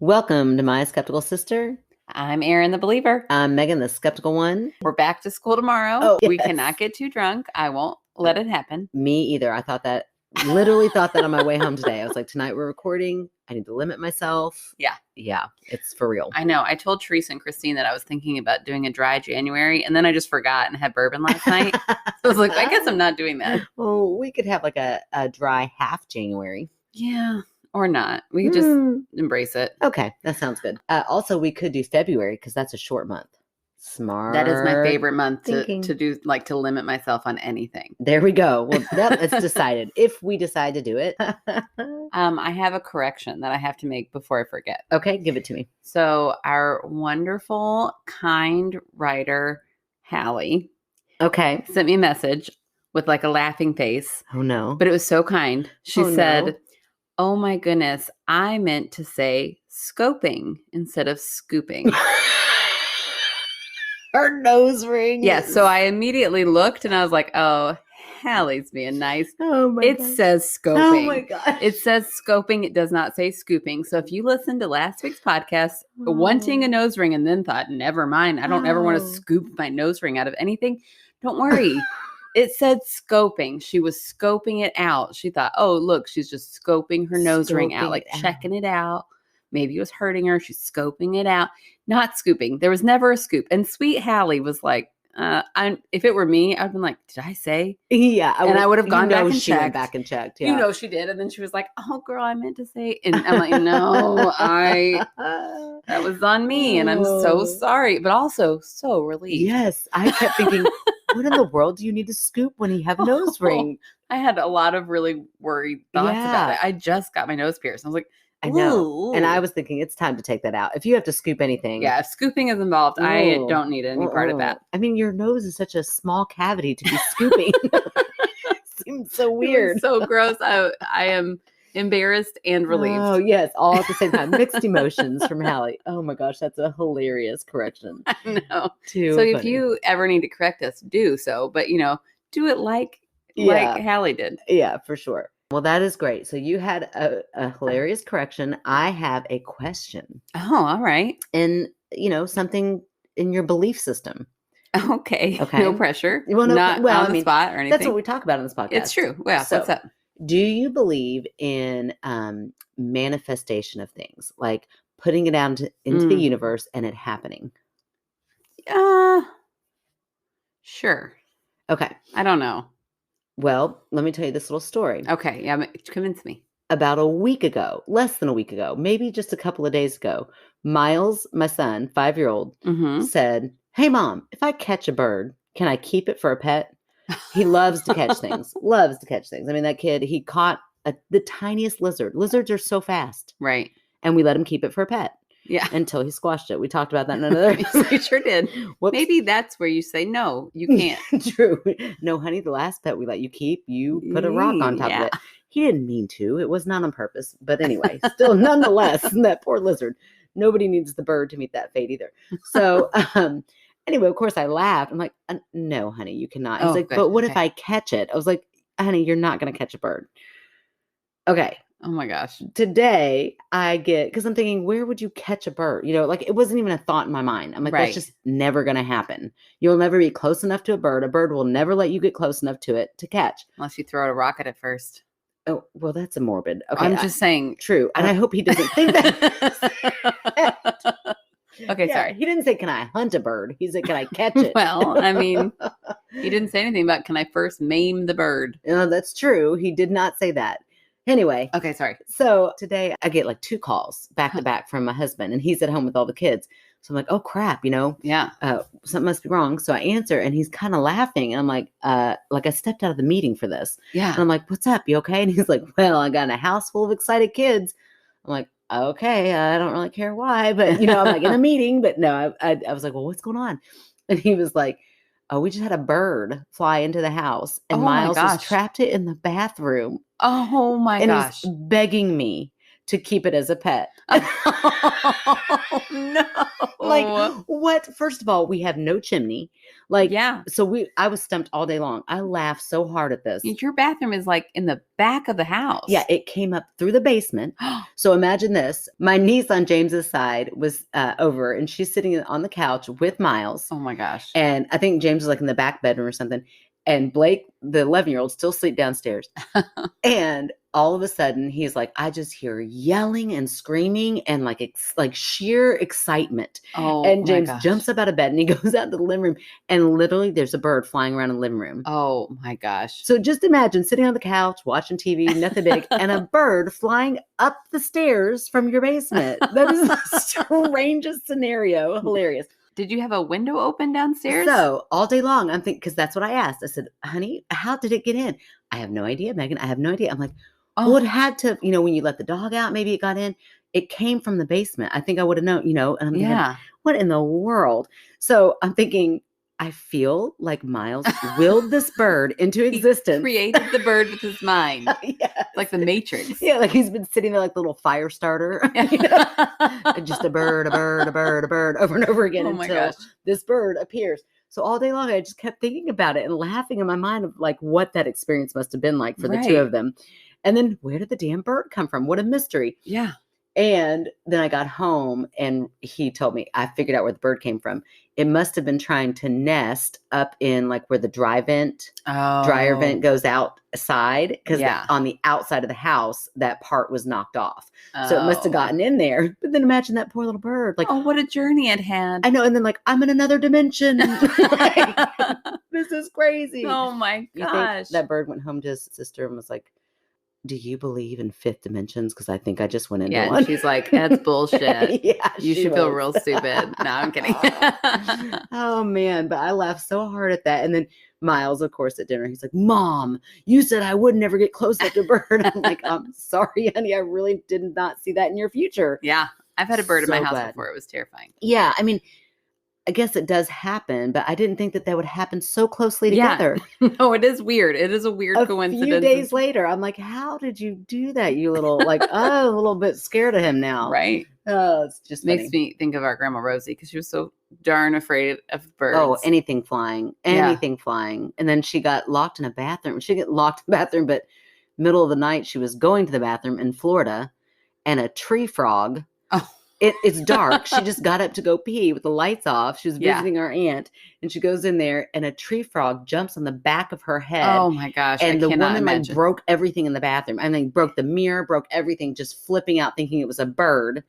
Welcome to My Skeptical Sister. I'm Erin the Believer. I'm Megan the Skeptical One. We're back to school tomorrow. Oh, We yes. cannot get too drunk. I won't let it happen. Me either. I literally thought that on my way home today. I was like, tonight we're recording. I need to limit myself. Yeah. Yeah, it's for real. I know. I told Teresa and Christine that I was thinking about doing a dry January, and then I just forgot and had bourbon last night. So I was like, I guess I'm not doing that. Well, we could have like a dry half January. Yeah. Or not. We could just embrace it. Okay, that sounds good. Also, we could do February because that's a short month. Smart. That is my favorite month to do, like to limit myself on anything. There we go. Well, it's decided. If we decide to do it. I have a correction that I have to make before I forget. Okay, give it to me. So our wonderful, kind writer, Hallie, sent me a message with like a laughing face. Oh, no. But it was so kind. She said, "Oh my goodness, I meant to say scoping instead of scooping." Her nose ring. Yeah, so I immediately looked and I was like, oh, Hallie's being nice. Oh my God. It says scoping. Oh my God. It says scoping. It does not say scooping. So if you listened to last week's podcast, wanting a nose ring and then thought, never mind, I don't ever want to scoop my nose ring out of anything, don't worry. It said scoping. She was scoping it out. She thought, oh, look, she's just scoping her nose ring out, like checking it out. Maybe it was hurting her. She's scoping it out, not scooping. There was never a scoop. And sweet Hallie was like, if it were me, I'd been like, did I say? Yeah. I would have gone back and she checked. Went back and checked. Yeah. You know she did. And then she was like, oh, girl, I meant to say. And I'm like, no, that was on me. And I'm so sorry, but also so relieved. Yes. I kept thinking, what in the world do you need to scoop when you have a nose ring? I had a lot of really worried thoughts about it. I just got my nose pierced. I was like, I know. And I was thinking it's time to take that out. If you have to scoop anything. Yeah, if scooping is involved, I don't need any part of that. I mean, your nose is such a small cavity to be scooping. Seems so weird. So gross. I am embarrassed and relieved. Oh, yes. All at the same time. Mixed emotions from Hallie. Oh my gosh, that's a hilarious correction. I know. Too funny. If you ever need to correct us, do so. But, do it like Hallie did. Yeah, for sure. Well, that is great. So you had a hilarious correction. I have a question. Oh, all right. And, something in your belief system. Okay. No pressure. Well, not on the spot or anything. That's what we talk about on this podcast. It's true. Well, what's up? Do you believe in manifestation of things, like putting it out into the universe and it happening? Sure. Okay. I don't know. Well, let me tell you this little story. Okay. Yeah. Convince me. About a week ago, less than a week ago, maybe just a couple of days ago, Miles, my son, 5-year-old, said, "Hey, Mom, if I catch a bird, can I keep it for a pet?" He loves to catch things. Loves to catch things. I mean, that kid, he caught the tiniest lizard. Lizards are so fast. Right. And we let him keep it for a pet. Yeah. Until he squashed it. We talked about that in another episode. We sure did. Whoops. Maybe that's where you say, no, you can't. True. No, honey, the last pet we let you keep, you put a rock on top of it. He didn't mean to. It was not on purpose. But anyway, still, nonetheless, that poor lizard. Nobody needs the bird to meet that fate either. So, anyway, of course, I laughed. I'm like, no, honey, you cannot. He's like, but what if I catch it? I was like, honey, you're not going to catch a bird. Okay. Oh my gosh. Today because I'm thinking, where would you catch a bird? Like it wasn't even a thought in my mind. I'm like, that's just never going to happen. You'll never be close enough to a bird. A bird will never let you get close enough to it to catch. Unless you throw out a rocket at first. Oh, well, that's a morbid. Okay. I'm just saying. True. And I hope he doesn't think that. Okay, sorry. He didn't say, can I hunt a bird? He said, can I catch it? Well, I mean, he didn't say anything about, can I first maim the bird? That's true. He did not say that. Anyway. Okay, sorry. So today I get like 2 calls back to back from my husband and he's at home with all the kids. So I'm like, oh crap, Yeah. Something must be wrong. So I answer and he's kind of laughing. And I'm like I stepped out of the meeting for this. Yeah. And I'm like, what's up? You okay? And he's like, well, I got a house full of excited kids. I'm like, okay, I don't really care why, but I'm like in a meeting, but no, I was like, well, what's going on? And he was like, oh, we just had a bird fly into the house and Miles was trapped in the bathroom. Oh my gosh. And was begging me to keep it as a pet. Oh, no. Like, what? First of all, we have no chimney. Like, yeah. So I was stumped all day long. I laughed so hard at this. Your bathroom is like in the back of the house. Yeah, it came up through the basement. So imagine this. My niece on James's side was over, and she's sitting on the couch with Miles. Oh my gosh. And I think James was like in the back bedroom or something. And Blake, the 11-year-old, still asleep downstairs. And all of a sudden, he's like, I just hear yelling and screaming and like sheer excitement. Oh, and James my gosh. jumps up out of bed and he goes out to the living room, and literally there's a bird flying around in the living room. Oh my gosh. So just imagine sitting on the couch, watching TV, nothing big, and a bird flying up the stairs from your basement. That is the strangest scenario. Hilarious. Did you have a window open downstairs? So all day long, I'm thinking, because that's what I asked. I said, honey, how did it get in? I have no idea, Megan. I have no idea. I'm like, well, it had to, when you let the dog out, maybe it got in. It came from the basement. I think I would have known, and I'm thinking, what in the world? So I'm thinking, I feel like Miles willed this bird into existence. He created the bird with his mind. Yes. Like the Matrix. Yeah, like he's been sitting there like the little fire starter. Just a bird, over and over again until this bird appears. So all day long, I just kept thinking about it and laughing in my mind of like what that experience must have been like for the two of them. And then where did the damn bird come from? What a mystery. Yeah. And then I got home and he told me, I figured out where the bird came from. It must have been trying to nest up in like where the dryer vent goes outside. Because on the outside of the house, that part was knocked off. So it must have gotten in there. But then imagine that poor little bird. Like, oh, what a journey it had. I know. And then like, I'm in another dimension. Like, this is crazy. Oh my gosh. That bird went home to his sister and was like, do you believe in fifth dimensions? Because I think I just went into one. And she's like, that's bullshit. Yeah, you should feel real stupid. No, I'm kidding. Oh, man. But I laughed so hard at that. And then Miles, of course, at dinner, he's like, Mom, you said I would never get close to a bird. I'm like, I'm sorry, honey. I really did not see that in your future. Yeah. I've had a bird in my house before. It was terrifying. Yeah. I mean, I guess it does happen, but I didn't think that would happen so closely together. Yeah. No, it is weird. It is a weird coincidence. A few days later, I'm like, how did you do that? You little, like, a little bit scared of him now. Right. Oh, it's just makes me think of our grandma Rosie because she was so darn afraid of birds. Oh, anything flying. And then she got locked in a bathroom. She got locked in the bathroom, but middle of the night, she was going to the bathroom in Florida, and a tree frog. Oh. It's dark. She just got up to go pee with the lights off. She was visiting our aunt, and she goes in there, and a tree frog jumps on the back of her head. Oh my gosh! And the woman imagine. Broke everything in the bathroom. I mean, broke the mirror, broke everything, just flipping out, thinking it was a bird.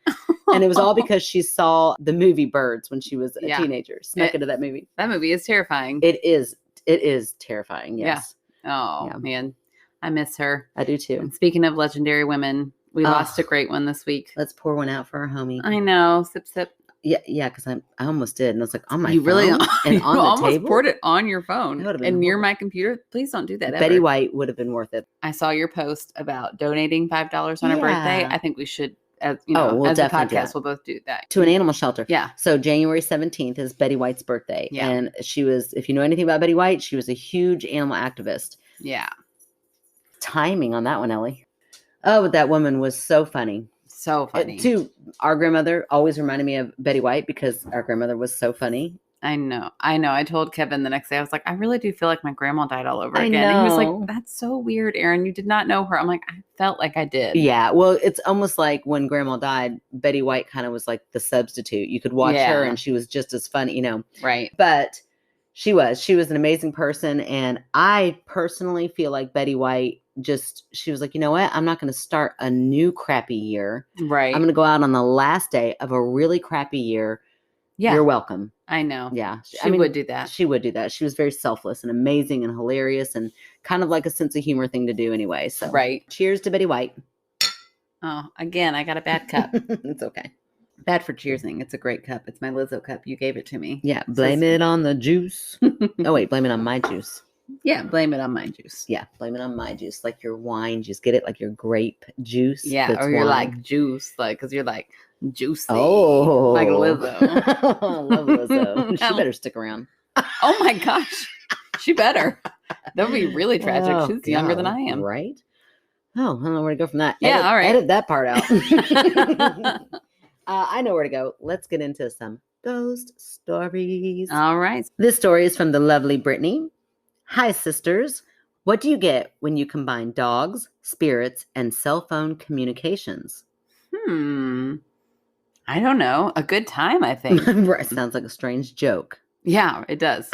And it was all because she saw the movie Birds when she was a teenager. Snuck into that movie. That movie is terrifying. It is terrifying. Yes. Yeah. Oh man, I miss her. I do too. And speaking of legendary women. We lost a great one this week. Let's pour one out for our homie. I know. Sip, sip. Yeah, because I almost did. And I was like, on my phone? Really? And you on the almost table? poured it on your phone and near horrible. My computer. Please don't do that ever. Betty White would have been worth it. I saw your post about donating $5 on her birthday. I think we should, as a podcast, we'll both do that. To an animal shelter. Yeah. So January 17th is Betty White's birthday. Yeah. And she was, if you know anything about Betty White, she was a huge animal activist. Yeah. Timing on that one, Ellie. Oh, but that woman was so funny. So funny. Too, our grandmother always reminded me of Betty White because our grandmother was so funny. I know. I told Kevin the next day, I was like, I really do feel like my grandma died all over again. And he was like, that's so weird, Erin. You did not know her. I'm like, I felt like I did. Yeah. Well, it's almost like when grandma died, Betty White kind of was like the substitute. You could watch her and she was just as funny, Right. But she was an amazing person. And I personally feel like Betty White she was like, you know what? I'm not going to start a new crappy year. Right. I'm going to go out on the last day of a really crappy year. Yeah. You're welcome. I know. Yeah. She would do that. She would do that. She was very selfless and amazing and hilarious and kind of like a sense of humor thing to do anyway. So cheers to Betty White. Oh, again, I got a bad cup. It's okay. Bad for cheersing. It's a great cup. It's my Lizzo cup. You gave it to me. Yeah. Blame it on the juice. Oh, wait. Blame it on my juice. Yeah, blame it on my juice. Yeah, blame it on my juice. Like your wine juice. Get it? Like your grape juice. Yeah, or you're like juice. Like, because you're like juicy. Oh. Like Lizzo. I love Lizzo. She better stick around. Oh my gosh. She better. That would be really tragic. She's younger than I am. Right? Oh, I don't know where to go from that. Yeah, all right. Edit that part out. I know where to go. Let's get into some ghost stories. All right. This story is from the lovely Brittany. Hi, sisters. What do you get when you combine dogs, spirits, and cell phone communications? I don't know. A good time, I think. Sounds like a strange joke. Yeah, it does.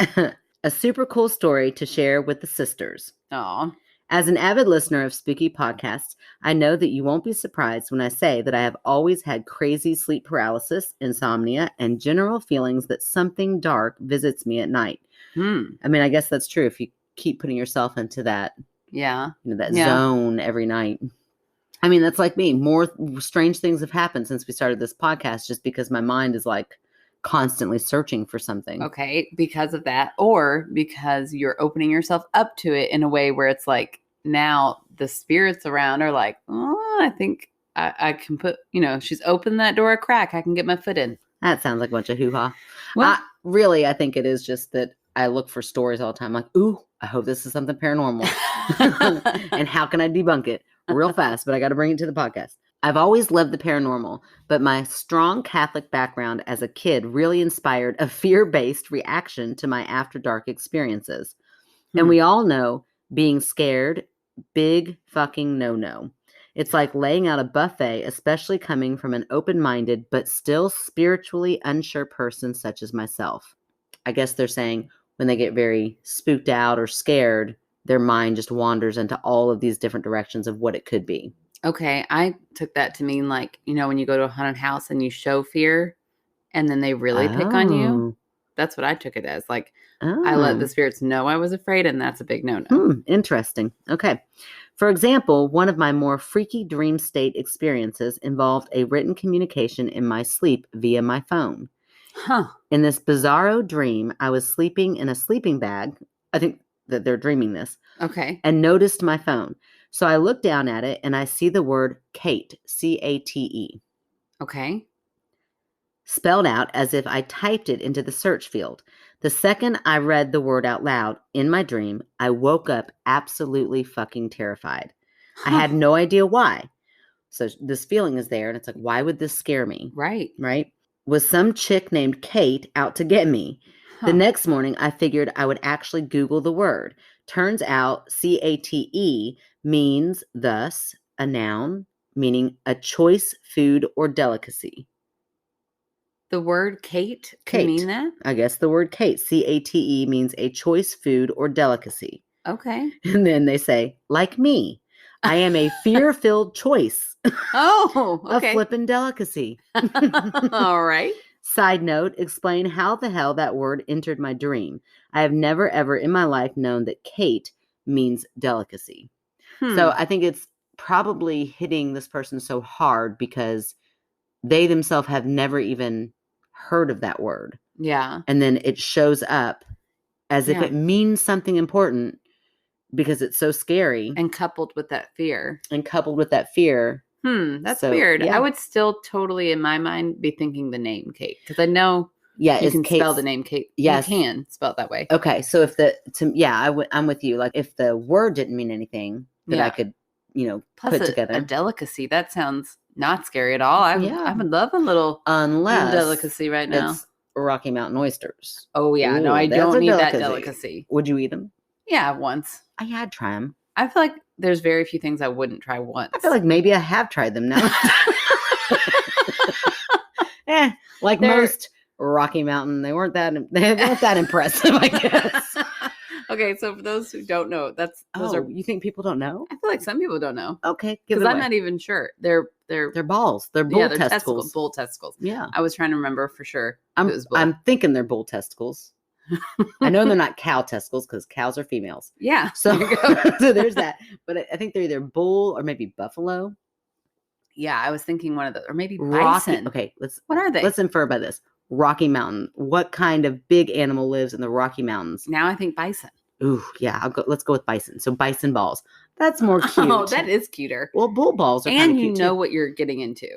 A super cool story to share with the sisters. Aw. As an avid listener of spooky podcasts, I know that you won't be surprised when I say that I have always had crazy sleep paralysis, insomnia, and general feelings that something dark visits me at night. I mean, I guess that's true if you keep putting yourself into that, that zone every night. I mean, that's like me. More strange things have happened since we started this podcast just because my mind is like constantly searching for something. Okay, because of that, or because you're opening yourself up to it in a way where it's like now the spirits around are like, oh, I think I can put, she's opened that door a crack. I can get my foot in. That sounds like a bunch of hoo-ha. Well, really, I think it is just that I look for stories all the time. Like, ooh, I hope this is something paranormal. And how can I debunk it real fast? But I got to bring it to the podcast. I've always loved the paranormal, but my strong Catholic background as a kid really inspired a fear-based reaction to my after dark experiences. And we all know being scared, big fucking no-no. It's like laying out a buffet, especially coming from an open-minded but still spiritually unsure person such as myself. I guess they're saying when they get very spooked out or scared, their mind just wanders into all of these different directions of what it could be. Okay, I took that to mean like, when you go to a haunted house and you show fear and then they really pick on you. That's what I took it as. Like, I let the spirits know I was afraid, and that's a big no-no. Interesting. Okay. For example, one of my more freaky dream state experiences involved a written communication in my sleep via my phone. In this bizarro dream, I was sleeping in a sleeping bag. I think that they're dreaming this. Okay. And noticed my phone. So I look down at it and I see the word Kate, C-A-T-E. Okay. Spelled out as if I typed it into the search field. The second I read the word out loud in my dream, I woke up absolutely fucking terrified. I had no idea why. So this feeling is there and it's like, why would this scare me? Right. Right? Was some chick named Kate out to get me? The next morning, I figured I would actually Google the word. Turns out C-A-T-E means thus a noun, meaning a choice food or delicacy. The word Kate can mean that? I guess the word Kate, C-A-T-E, means a choice food or delicacy. Okay. And then they say, like me, I am a fear-filled choice. Oh, okay. A flippin' delicacy. All right. Side note, explain how the hell that word entered my dream. I have never, ever in my life known that Kate means delicacy. So I think it's probably hitting this person so hard because they themselves have never even heard of that word. Yeah. And then it shows up as if it means something important because it's so scary. And coupled with that fear. That's weird. Yeah. I would still totally, in my mind, be thinking the name Kate. Because I know you can spell the name Kate. Yes. You can spell it that way. Okay. So if I'm with you. Like if the word didn't mean anything that I could, Plus put together. A delicacy. That sounds not scary at all. I would love a little delicacy right now. It's Rocky Mountain oysters. Oh, yeah. No, I don't need that delicacy. Would you eat them? Yeah, once. I'd try them. I feel like there's very few things I wouldn't try once. I feel like maybe I have tried them now. Most Rocky Mountain, they weren't that impressive, I guess. Okay, so for those who don't know, you think people don't know? I feel like some people don't know. Okay, because I'm not even sure. They're balls. They're bull testicles. Bull testicles. Yeah, I was trying to remember for sure. I'm thinking they're bull testicles. I know they're not cow testicles because cows are females. Yeah. So, so there's that. But I think they're either bull or maybe buffalo. Yeah, I was thinking one of those, or maybe bison. Okay, what are they? Let's infer by this. Rocky Mountain. What kind of big animal lives in the Rocky Mountains? Now I think bison. Ooh, yeah. Let's go with bison. So bison balls. That's more cute. Oh, that is cuter. Well, bull balls are kind of cute and you know what you're getting into.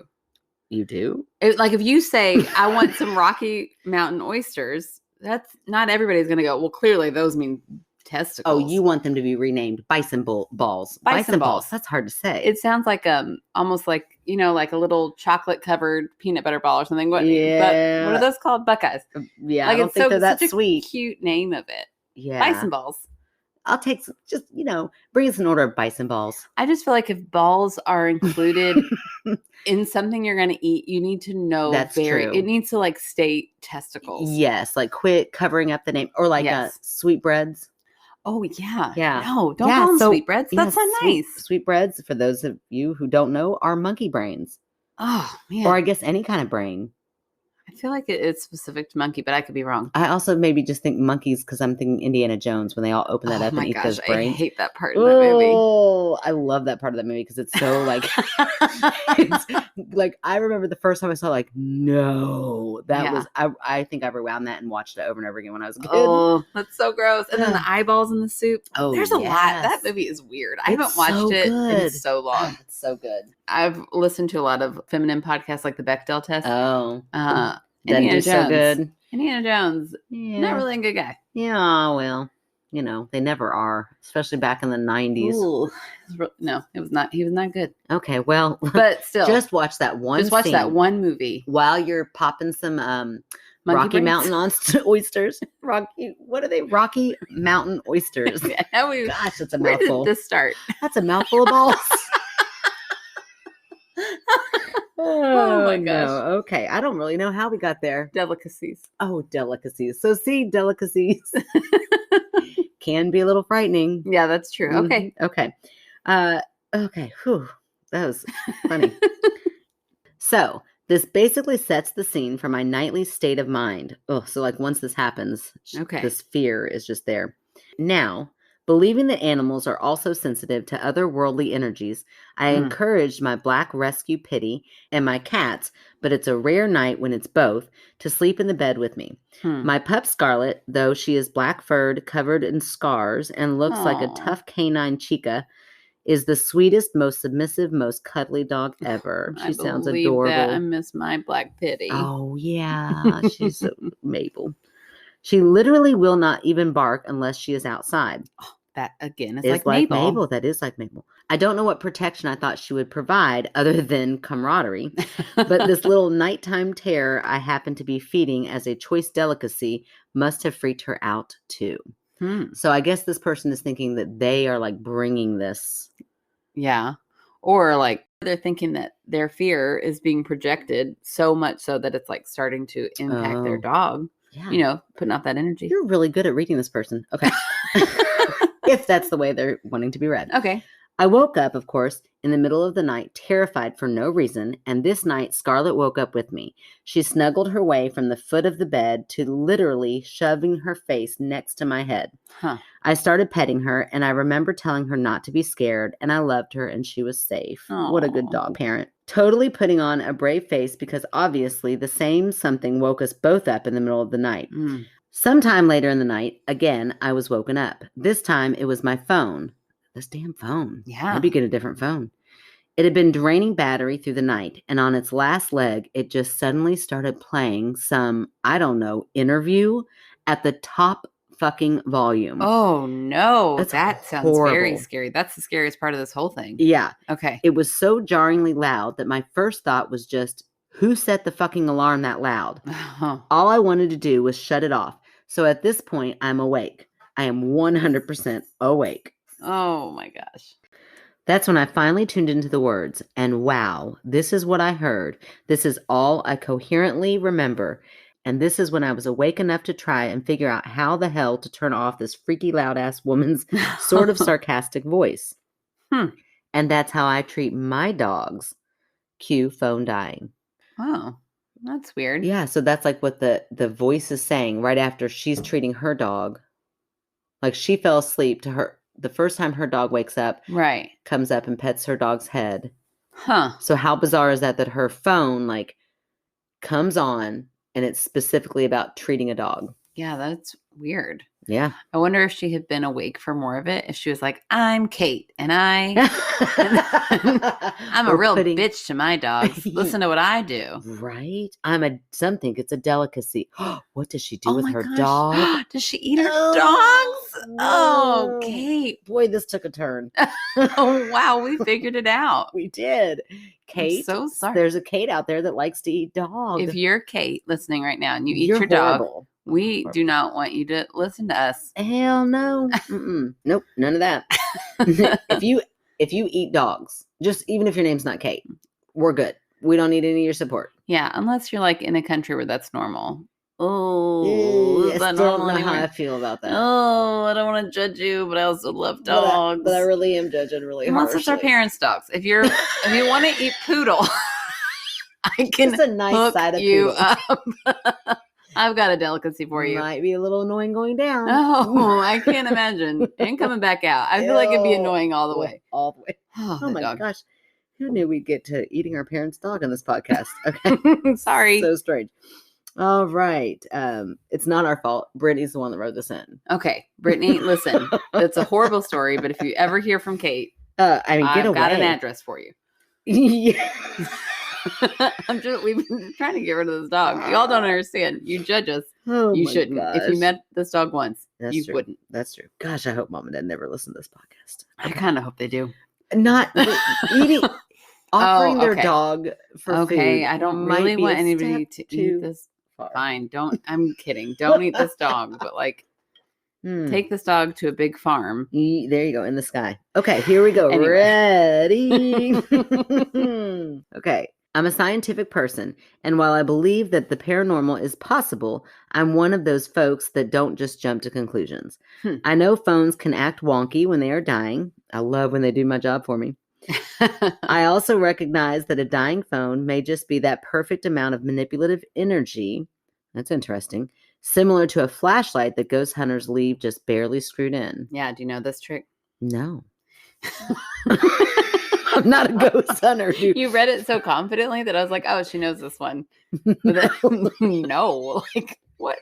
You do? Like if you say, I want some Rocky Mountain oysters, that's not everybody's going to go, well, clearly those mean testicles. Oh, you want them to be renamed bison balls. Bison balls. That's hard to say. It sounds like almost like, like a little chocolate covered peanut butter ball or something. But what are those called? Buckeyes. Yeah, like I don't think they're that such sweet. A cute name of it. Yeah. Bison balls. I'll take just, bring us an order of bison balls. I just feel like if balls are included in something you're going to eat, you need to know That's true. It needs to like state testicles. Yes, like quit covering up the name. Or like sweetbreads. Oh, yeah. Yeah. No, don't call them sweetbreads. That's not nice. Sweetbreads, for those of you who don't know, are monkey brains. Oh, man. Or I guess any kind of brain. I feel like it's specific to monkey, but I could be wrong. I also maybe just think monkeys because I'm thinking Indiana Jones when they all open that up and eat those brains. I hate that part in that movie. Oh, I love that part of that movie because it's so like, it's like I remember the first time I saw it, like, no, that was, I think I rewound that and watched it over and over again when I was a kid. Oh, that's so gross. And then the eyeballs in the soup. Oh, there's a lot. That movie is weird. I haven't watched it in so long. It's so good. I've listened to a lot of feminine podcasts like the Bechdel test. Oh, Indiana Jones. So good. Indiana Jones, not really a good guy. Yeah, well, they never are, especially back in the 90s. Ooh. No, it was not. He was not good. Okay, well, but still, just watch that one. Just watch that one movie while you're popping some Rocky Mountain oysters. What are they? Rocky Mountain oysters. Gosh, it's a mouthful. Where did this start? That's a mouthful of balls. Oh my gosh. No. Okay. I don't really know how we got there. Delicacies. Oh, delicacies. So see, delicacies can be a little frightening. Yeah, that's true. Okay. Okay. Okay. Whew. That was funny. So this basically sets the scene for my nightly state of mind. Oh, so like once this happens, this fear is just there. Now, believing that animals are also sensitive to otherworldly energies, I encouraged my black rescue Pitty and my cats, but it's a rare night when it's both, to sleep in the bed with me. My pup Scarlet, though she is black-furred, covered in scars, and looks like a tough canine chica, is the sweetest, most submissive, most cuddly dog ever. She sounds adorable. That. I miss my black Pitty. Oh, yeah. She's so Mabel. She literally will not even bark unless she is outside. Oh, that again is like Mabel. That is like Mabel. I don't know what protection I thought she would provide other than camaraderie, but this little nighttime terror I happen to be feeding as a choice delicacy must have freaked her out too. So I guess this person is thinking that they are like bringing this. Yeah. Or like they're thinking that their fear is being projected so much so that it's like starting to impact their dog. Yeah. Putting out that energy. You're really good at reading this person. Okay. If that's the way they're wanting to be read. Okay. I woke up, of course, in the middle of the night, terrified for no reason, and this night Scarlet woke up with me. She snuggled her way from the foot of the bed to literally shoving her face next to my head. I started petting her, and I remember telling her not to be scared, and I loved her, and she was safe. Aww. What a good dog parent. Totally putting on a brave face because obviously the same something woke us both up in the middle of the night. Sometime later in the night, again, I was woken up. This time it was my phone. This damn phone. Yeah. Maybe get a different phone. It had been draining battery through the night, and on its last leg, it just suddenly started playing some, I don't know, interview at the top fucking volume. Oh, no. That sounds very scary. That's the scariest part of this whole thing. Yeah. Okay. It was so jarringly loud that my first thought was just, who set the fucking alarm that loud? All I wanted to do was shut it off. So at this point, I'm awake. I am 100% awake. Oh my gosh. That's when I finally tuned into the words. And wow, this is what I heard. This is all I coherently remember. And this is when I was awake enough to try and figure out how the hell to turn off this freaky loud ass woman's sort of sarcastic voice. And that's how I treat my dogs. Cue phone dying. Oh, that's weird. Yeah, so that's like what the voice is saying right after she's treating her dog. Like she fell asleep to her. The first time her dog wakes up, right, comes up and pets her dog's head. So how bizarre is that her phone like comes on and it's specifically about treating a dog? Yeah, that's weird. Yeah. I wonder if she had been awake for more of it. If she was like, I'm Kate and I'm a real bitch to my dogs. Listen to what I do. Right? Some think it's a delicacy. What does she do with her gosh. dog? Does she eat her dogs? No. Oh, Kate. Boy, this took a turn. Oh, wow. We figured it out. We did. Kate. I'm so sorry. There's a Kate out there that likes to eat dogs. If you're Kate listening right now and you eat You're your dog, horrible. we do not want you to listen to us. Hell no. Nope. None of that. If you eat dogs, just even if your name's not Kate, we're good. We don't need any of your support. Yeah, unless you're like in a country where that's normal. Oh, I still don't know how I feel about that. Oh, I don't want to judge you, but I also love dogs. But I really am judging really hard. Unless it's our parents' dogs. If you want to eat poodle, I can just a nice hook side of you poodle. up. I've got a delicacy for you. Might be a little annoying going down. Oh, I can't imagine. And coming back out. I feel like it'd be annoying all the way. All the way. Oh my dog. gosh. Who knew we'd get to eating our parents' dog on this podcast? Okay. Sorry. So strange. All right. It's not our fault. Brittany's the one that wrote this in. Okay. Brittany, listen. It's a horrible story, but if you ever hear from Kate, get I've away. got an address for you. Yeah. We've been trying to get rid of this dog. Y'all don't understand. You judge us. Oh, you shouldn't. Gosh. If you met this dog once, you true. wouldn't. That's true. Gosh, I hope mom and dad never listen to this podcast. I kind of hope they do. Not offering their dog for food. Okay, I don't really want anybody to eat this. Far. Fine, don't. I'm kidding. Don't eat this dog, but like, take this dog to a big farm. There you go, in the sky. Okay, here we go. Anyway. Ready? Okay. I'm a scientific person, and while I believe that the paranormal is possible, I'm one of those folks that don't just jump to conclusions. I know phones can act wonky when they are dying. I love when they do my job for me. I also recognize that a dying phone may just be that perfect amount of manipulative energy. That's interesting. Similar to a flashlight that ghost hunters leave just barely screwed in. Yeah, do you know this trick? No. I'm not a ghost hunter, dude. You read it so confidently that I was like, oh, she knows this one. But then, no, like what?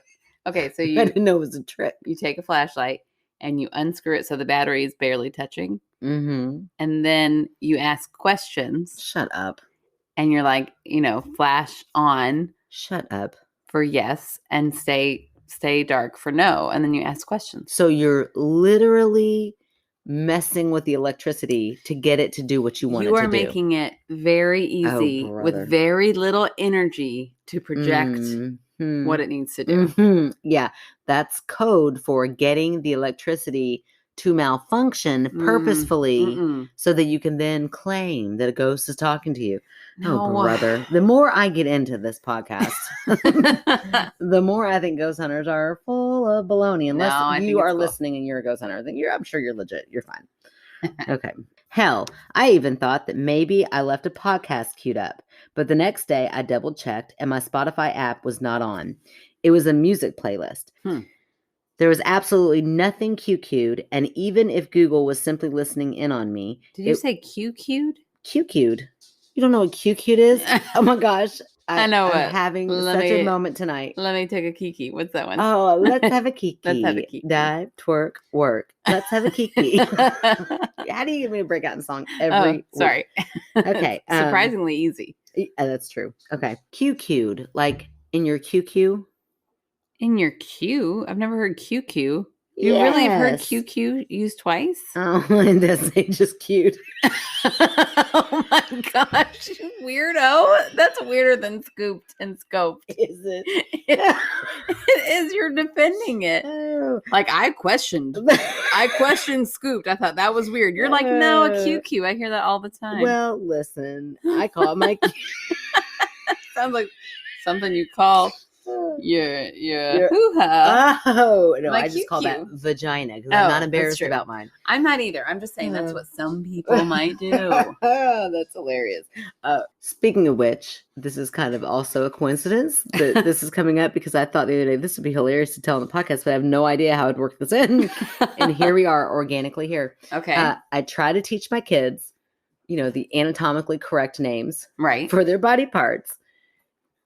Okay, so I didn't know it was a trick. You take a flashlight and you unscrew it so the battery is barely touching. Mm-hmm. And then you ask questions. Shut up. And you're like, flash on. Shut up. For yes, and stay dark for no. And then you ask questions. So you're literally messing with the electricity to get it to do what you want it to do. You are making it very easy with very little energy to project what it needs to do. Yeah, that's code for getting the electricity to malfunction purposefully so that you can then claim that a ghost is talking to you. No. Oh, brother. The more I get into this podcast, the more I think ghost hunters are full of baloney. Unless you are listening and you're a ghost hunter, then I'm sure you're legit. You're fine. Okay. Hell, I even thought that maybe I left a podcast queued up, but the next day I double checked and my Spotify app was not on. It was a music playlist. There was absolutely nothing QQ'd, and even if Google was simply listening in on me... Did you say QQ'd? QQ'd. You don't know what QQ'd is? Oh my gosh. I know I'm having such a moment tonight. Let me take a kiki. What's that one? Oh, let's have a kiki. Let's have a kiki. Dive, twerk, work. Let's have a kiki. How do you get me to break out in song every week? Sorry. Okay. Surprisingly easy. That's true. Okay. QQ'd, like in your QQ? In your queue? I've never heard QQ. You really have heard QQ used twice? Oh, and they just cute. Oh my gosh, weirdo. That's weirder than scooped and scoped. Is it? It is. You're defending it. Oh. Like I questioned scooped. I thought that was weird. You're like, no, a QQ. I hear that all the time. Well, listen, I call it my sounds like something you call your hoo-ha. Oh, no, My I just QQ. call that vagina because I'm not embarrassed true. about mine. I'm not either. I'm just saying that's what some people might do. Oh, that's hilarious. Speaking of which, this is kind of also a coincidence that this is coming up because I thought the other day this would be hilarious to tell on the podcast, but I have no idea how I'd work this in. And here we are organically here. Okay. I try to teach my kids, the anatomically correct names right for their body parts.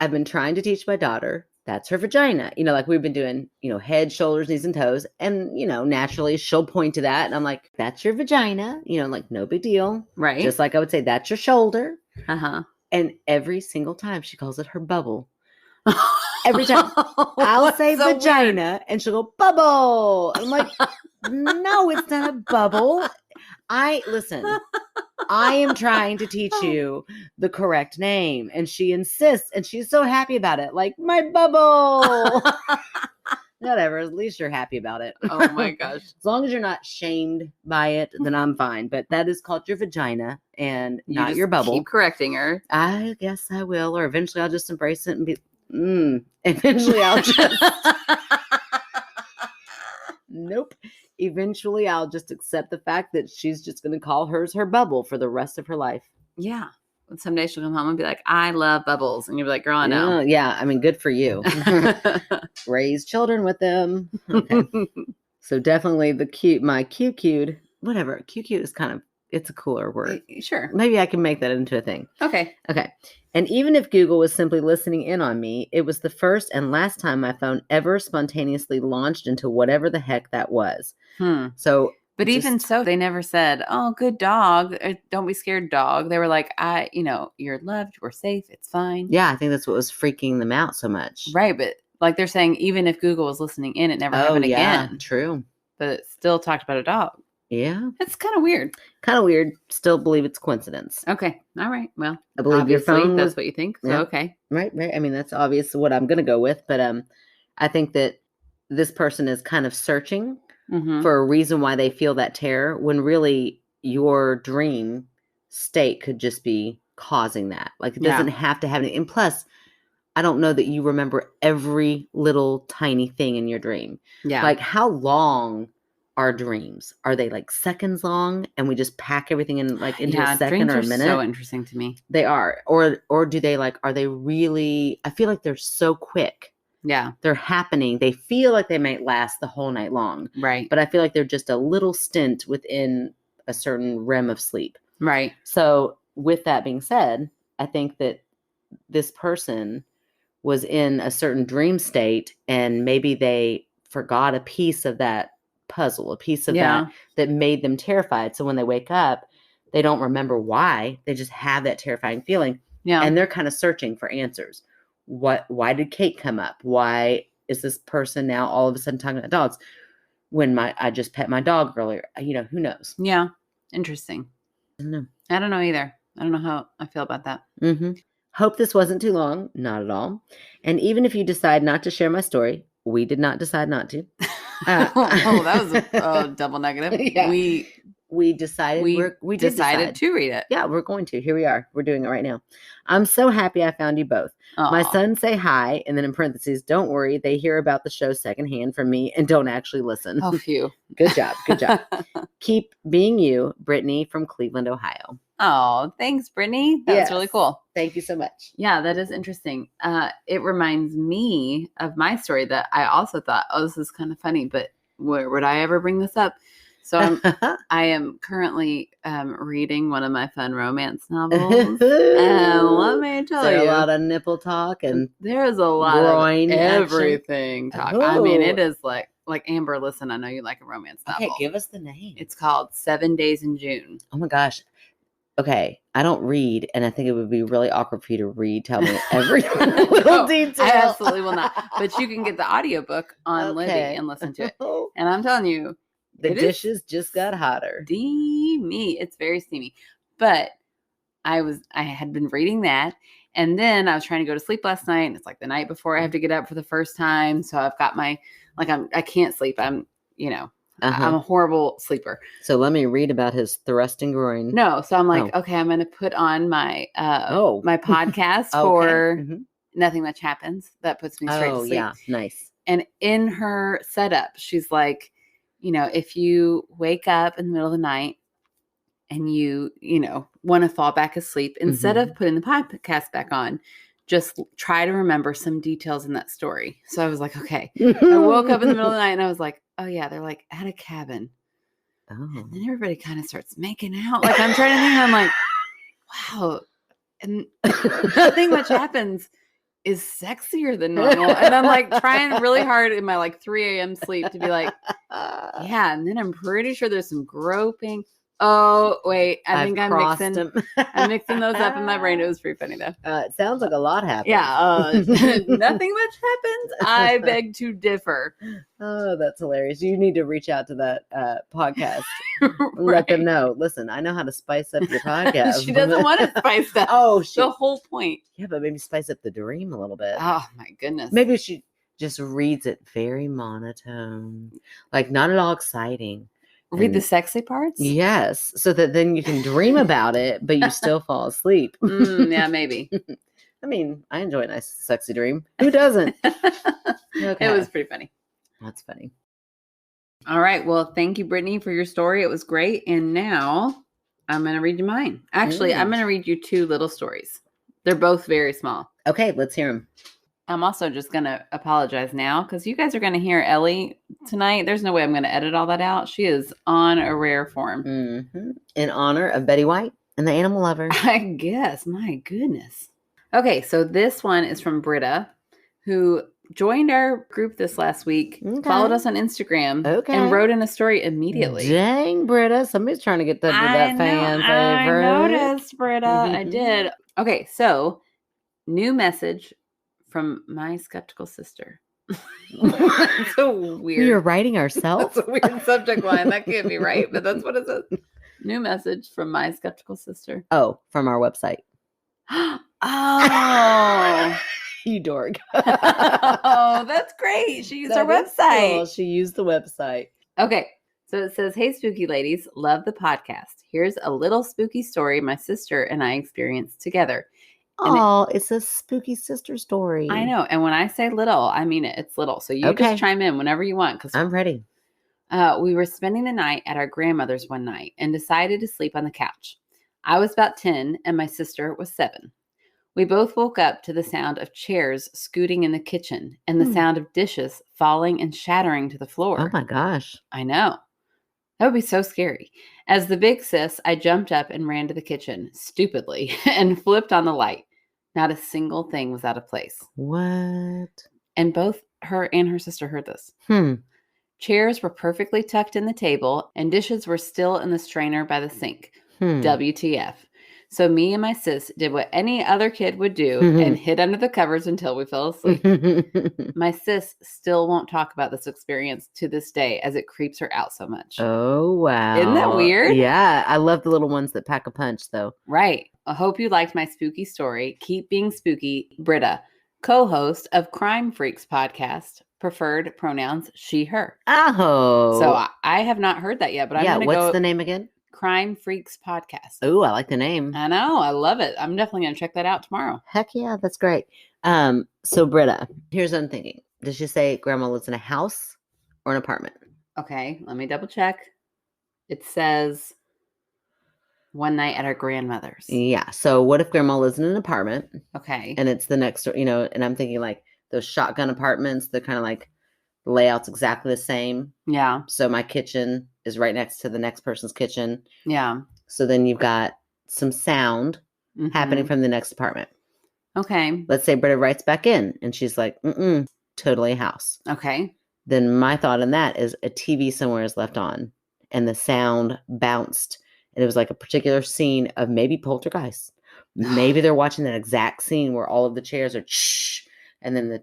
I've been trying to teach my daughter that's her vagina. Like we've been doing, head, shoulders, knees, and toes. And, naturally she'll point to that. And I'm like, that's your vagina, like no big deal. Right. Just like I would say, that's your shoulder. Uh-huh. And every single time she calls it her bubble. Every time I'll say so vagina weird. and she'll go bubble. I'm like, no, it's not a bubble. Listen, I am trying to teach you the correct name. And she insists, and she's so happy about it. Like, my bubble. Whatever. At least you're happy about it. Oh my gosh. As long as you're not shamed by it, then I'm fine. But that is called your vagina and not your bubble. Keep correcting her. I guess I will. Or eventually I'll just embrace it and be, eventually I'll just, nope. Eventually I'll just accept the fact that she's just going to call hers her bubble for the rest of her life. Yeah. Someday she'll come home and be like, I love bubbles. And you'll be like, girl, I know. Yeah. I mean, good for you. Raise children with them. Okay. So definitely my cute, whatever. Cute is it's a cooler word. Sure. Maybe I can make that into a thing. Okay. And even if Google was simply listening in on me, it was the first and last time my phone ever spontaneously launched into whatever the heck that was. So, but even so, they never said, oh, good dog. Don't be scared, dog. They were like, you're loved. We're safe. It's fine. Yeah. I think that's what was freaking them out so much. Right. But like they're saying, even if Google was listening in, it never happened again. True. But it still talked about a dog. Yeah. It's kind of weird. Still believe it's coincidence. Okay. All right. Well, I believe your phone. That's what you think. So, okay. Right. I mean, that's obvious what I'm going to go with. But I think that this person is kind of searching for a reason why they feel that terror, when really your dream state could just be causing that. Like it doesn't have to have any. And plus, I don't know that you remember every little tiny thing in your dream. Yeah. Like how long are dreams? Are they like seconds long and we just pack everything in like into a second or a minute? So interesting to me. They are. Or do they are they really, I feel like they're so quick. Yeah. They're happening. They feel like they might last the whole night long. Right. But I feel like they're just a little stint within a certain REM of sleep. Right. So with that being said, I think that this person was in a certain dream state and maybe they forgot a piece of that puzzle, a piece of that made them terrified. So when they wake up, they don't remember why. They just have that terrifying feeling. Yeah. And they're kind of searching for answers. Why did Kate come up? Why is this person now all of a sudden talking about dogs when I just pet my dog earlier? Who knows? Yeah. Interesting. I don't know. I don't know either. I don't know how I feel about that. Hope this wasn't too long. Not at all. And even if you decide not to share my story, we did not decide not to. That was a double negative. Yeah. We decided we decided to read it. Yeah, we're going to. Here we are. We're doing it right now. I'm so happy I found you both. Aww. My sons say hi, and then in parentheses, don't worry, they hear about the show secondhand from me and don't actually listen. Oh, phew. Good job. Keep being you, Brittany from Cleveland, Ohio. Oh, thanks, Brittany. That's really cool. Thank you so much. Yeah, that is interesting. It reminds me of my story that I also thought, oh, this is kind of funny, but where would I ever bring this up? So I am currently reading one of my fun romance novels. And let me tell you. A lot of nipple talk and there's a lot of everything talk. Oh. I mean, it is like Amber, listen, I know you like a romance novel. Okay, give us the name. It's called 7 Days in June. Oh my gosh. Okay, I don't read, and I think it would be really awkward for you to tell me every little detail. I absolutely will not. But you can get the audiobook on Libby and listen to it. And I'm telling you, the dishes just got hotter. Steamy. It's very steamy. But I had been reading that, and then I was trying to go to sleep last night, and it's like the night before I have to get up for the first time. So I've got I can't sleep. I'm a horrible sleeper. So let me read about his thrusting groin. No. So I'm like, okay, I'm going to put on my my podcast for Nothing Much Happens. That puts me straight to sleep. Yeah. Nice. And in her setup, she's like, if you wake up in the middle of the night and you want to fall back asleep, instead of putting the podcast back on, just try to remember some details in that story. So I was like, okay. I woke up in the middle of the night and I was like, oh yeah, they're like at a cabin. Oh. And then everybody kind of starts making out. Like I'm trying to think, I'm like, wow. And nothing much happens is sexier than normal. And I'm like trying really hard in my like 3 a.m. sleep to be like, yeah. And then I'm pretty sure there's some groping. Oh, wait. I'm mixing those up in my brain. It was pretty funny though. It sounds like a lot happened. Yeah. Nothing much happens. I beg to differ. Oh, that's hilarious. You need to reach out to that podcast. Right. Let them know. Listen, I know how to spice up your podcast. She doesn't want it spiced up. Oh, the whole point. Yeah, but maybe spice up the dream a little bit. Oh, my goodness. Maybe she just reads it very monotone. Like not at all exciting. Read the sexy parts? Yes. So that then you can dream about it, but you still fall asleep. Yeah, maybe. I mean, I enjoy a nice, sexy dream. Who doesn't? Okay. It was pretty funny. That's funny. All right. Well, thank you, Brittany, for your story. It was great. And now I'm going to read you mine. Actually, I'm going to read you 2 little stories. They're both very small. Okay, let's hear them. I'm also just going to apologize now because you guys are going to hear Ellie tonight. There's no way I'm going to edit all that out. She is on a rare form. Mm-hmm. In honor of Betty White and the Animal Lover. I guess. My goodness. Okay, so this one is from Britta, who joined our group this last week, followed us on Instagram, and wrote in a story immediately. Dang, Britta. Somebody's trying to get touch with that fan favorite. I noticed, Britta. I did. Okay, so new message from my skeptical sister. It's so weird. We are writing ourselves. That's a weird subject line. That can't be right, but that's what it says. New message from my skeptical sister. Oh, from our website. Oh. You dork. Oh, that's great. She used our website. Cool. She used the website. Okay. So it says, "Hey, spooky ladies, love the podcast. Here's a little spooky story my sister and I experienced together." Oh, it's a spooky sister story. I know. And when I say little, I mean it. It's little. So you just chime in whenever you want. Because I'm ready. We were spending the night at our grandmother's one night and decided to sleep on the couch. I was about 10 and my sister was 7. We both woke up to the sound of chairs scooting in the kitchen and the sound of dishes falling and shattering to the floor. Oh my gosh. I know. That would be so scary. As the big sis, I jumped up and ran to the kitchen, stupidly, and flipped on the light. Not a single thing was out of place. What? And both her and her sister heard this. Chairs were perfectly tucked in the table, and dishes were still in the strainer by the sink. WTF. So me and my sis did what any other kid would do and hid under the covers until we fell asleep. My sis still won't talk about this experience to this day as it creeps her out so much. Oh, wow. Isn't that weird? Yeah. I love the little ones that pack a punch, though. Right. I hope you liked my spooky story. Keep being spooky. Britta, co-host of Crime Freaks podcast. Preferred pronouns, she, her. Oh. So I have not heard that yet, but I'm going to go. What's the name again? Crime Freaks podcast. Oh, I like the name. I know. I love it. I'm definitely going to check that out tomorrow. Heck yeah. That's great. So Britta, here's what I'm thinking. Did she say grandma lives in a house or an apartment? Okay. Let me double check. It says one night at our grandmother's. Yeah. So what if grandma lives in an apartment? Okay. And it's the next door, and I'm thinking like those shotgun apartments, they're kind of like the layout's exactly the same. Yeah. So my kitchen is right next to the next person's kitchen. Yeah. So then you've got some sound happening from the next apartment. Okay. Let's say Britta writes back in and she's like, totally a house. Okay. Then my thought on that is a TV somewhere is left on and the sound bounced. And it was like a particular scene of maybe poltergeist. Maybe they're watching that exact scene where all of the chairs are shh. And then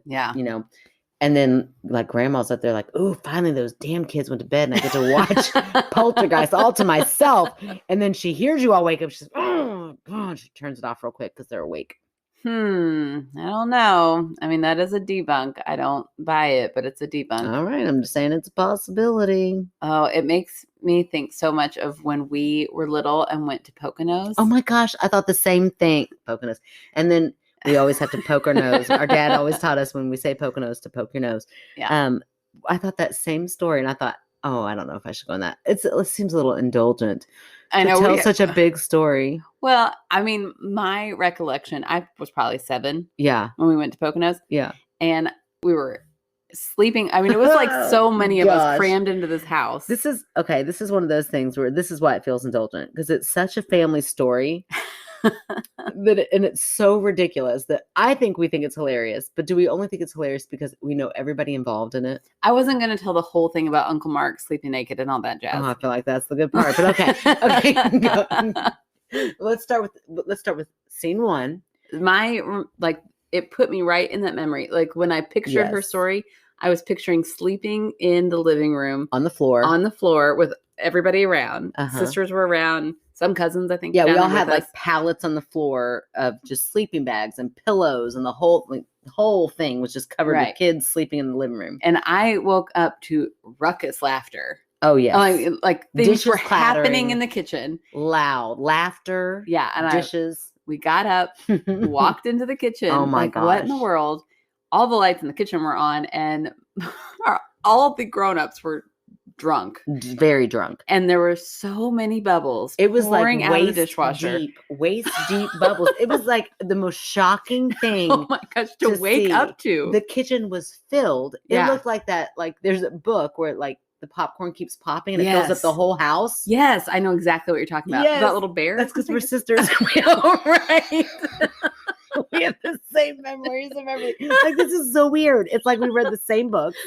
and then like grandma's up there like, oh, finally those damn kids went to bed and I get to watch poltergeist all to myself. And then she hears you all wake up. She's she turns it off real quick because they're awake. I don't know. I mean, that is a debunk. I don't buy it, but it's a debunk. All right. I'm just saying it's a possibility. Oh, it makes me think so much of when we were little and went to Poconos. Oh my gosh. I thought the same thing. Poconos. And then we always have to poke our nose. Our dad always taught us when we say Poconos to poke your nose. Yeah. I thought that same story and I thought, oh, I don't know if I should go on that. It seems a little indulgent. I know. Tell such a big story. Well, I mean, my recollection, I was probably 7. Yeah. When we went to Poconos. Yeah. And we were sleeping. I mean, it was like so many of us crammed into this house. This is one of those things where this is why it feels indulgent because it's such a family story And it's so ridiculous that I think we think it's hilarious. But do we only think it's hilarious because we know everybody involved in it? I wasn't going to tell the whole thing about Uncle Mark sleeping naked and all that jazz. Oh, I feel like that's the good part. But okay, go. Let's start with scene 1. It put me right in that memory. Like when I pictured her story, I was picturing sleeping in the living room on the floor with everybody around. Sisters were around. Some cousins, I think. Yeah, we all had like pallets on the floor of just sleeping bags and pillows, and the whole thing was just covered with kids sleeping in the living room. And I woke up to ruckus laughter. Oh yes, like things dishes were happening in the kitchen. Loud laughter. Yeah, and dishes. We got up, walked into the kitchen. Oh my gosh! What in the world? All the lights in the kitchen were on, and all the grown-ups were drunk, very drunk, and there were so many bubbles. It was like out of the dishwasher, waist deep bubbles. It was like the most shocking thing. Oh my gosh, to wake up to. The kitchen was filled. It looked like that. Like there's a book where like the popcorn keeps popping and it fills up the whole house. Yes, I know exactly what you're talking about. That little bear. That's because we're sisters. Right. We have the same memories of everything. Like, this is so weird. It's like we read the same books.